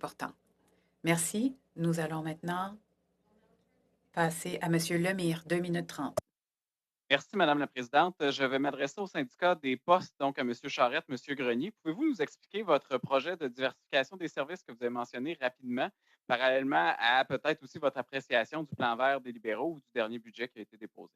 important. Merci. Nous allons maintenant passer à M. Lemire, 2 minutes 30. Merci, Madame la Présidente. Je vais m'adresser au syndicat des postes, donc à M. Charette, M. Grenier. Pouvez-vous nous expliquer votre projet de diversification des services que vous avez mentionné rapidement, parallèlement à peut-être aussi votre appréciation du plan vert des libéraux ou du dernier budget qui a été déposé?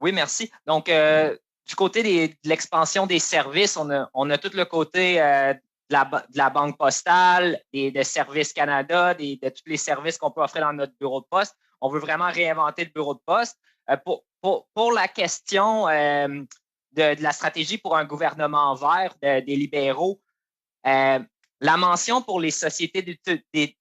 Oui, merci. Donc, du côté de l'expansion des services, on a tout le côté de la Banque postale, de Services Canada, de tous les services qu'on peut offrir dans notre bureau de poste. On veut vraiment réinventer le bureau de poste. Pour la question de la stratégie pour un gouvernement vert des libéraux, la mention pour les sociétés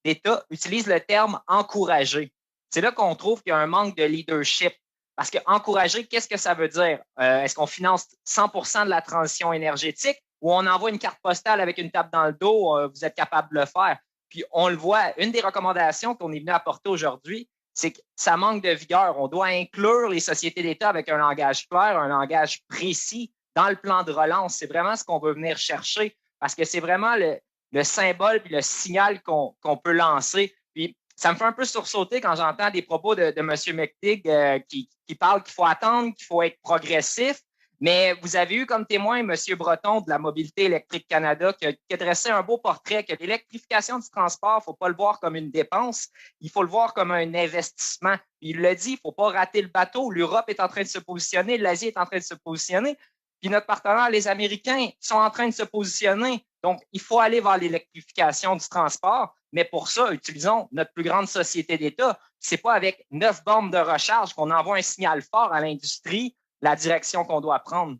d'État utilise le terme encourager. C'est là qu'on trouve qu'il y a un manque de leadership. Parce que encourager, qu'est-ce que ça veut dire? Est-ce qu'on finance 100% de la transition énergétique ou on envoie une carte postale avec une tape dans le dos, vous êtes capable de le faire? Puis on le voit, une des recommandations qu'on est venu apporter aujourd'hui, c'est que ça manque de vigueur. On doit inclure les sociétés d'État avec un langage clair, un langage précis dans le plan de relance. C'est vraiment ce qu'on veut venir chercher parce que c'est vraiment le symbole et le signal qu'on peut lancer. Puis ça me fait un peu sursauter quand j'entends des propos de M. McTighe qui parle qu'il faut attendre, qu'il faut être progressif. Mais vous avez eu comme témoin M. Breton de la Mobilité électrique Canada qui a dressé un beau portrait que l'électrification du transport, il ne faut pas le voir comme une dépense, il faut le voir comme un investissement. Il l'a dit, il ne faut pas rater le bateau. L'Europe est en train de se positionner, l'Asie est en train de se positionner. Puis notre partenaire, les Américains, sont en train de se positionner. Donc, il faut aller vers l'électrification du transport. Mais pour ça, utilisons notre plus grande société d'État. C'est pas avec 9 bornes de recharge qu'on envoie un signal fort à l'industrie, la direction qu'on doit prendre.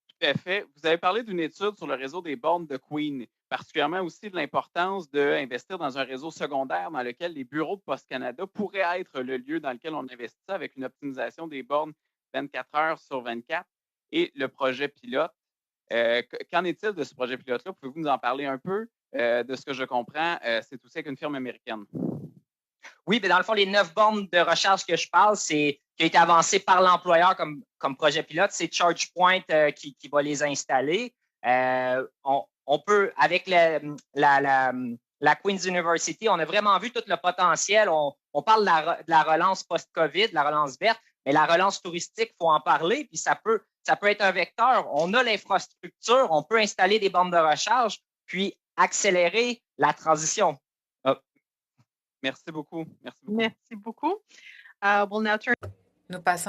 Tout à fait. Vous avez parlé d'une étude sur le réseau des bornes de Queen, particulièrement aussi de l'importance d'investir dans un réseau secondaire dans lequel les bureaux de Poste Canada pourraient être le lieu dans lequel on investit avec une optimisation des bornes 24 heures sur 24 et le projet pilote. Qu'en est-il de ce projet pilote-là? Pouvez-vous nous en parler un peu? De ce que je comprends, c'est aussi avec une firme américaine. Oui, mais dans le fond, les 9 bornes de recharge que je parle, c'est qui a été avancé par l'employeur comme projet pilote. C'est ChargePoint qui va les installer. On peut, avec la Queen's University, on a vraiment vu tout le potentiel. On parle de la relance post-COVID, de la relance verte, mais la relance touristique, il faut en parler, puis ça peut être un vecteur. On a l'infrastructure, on peut installer des bornes de recharge, puis accélérer la transition. Merci beaucoup. Merci beaucoup. Merci beaucoup. We'll now turn. Nous passons à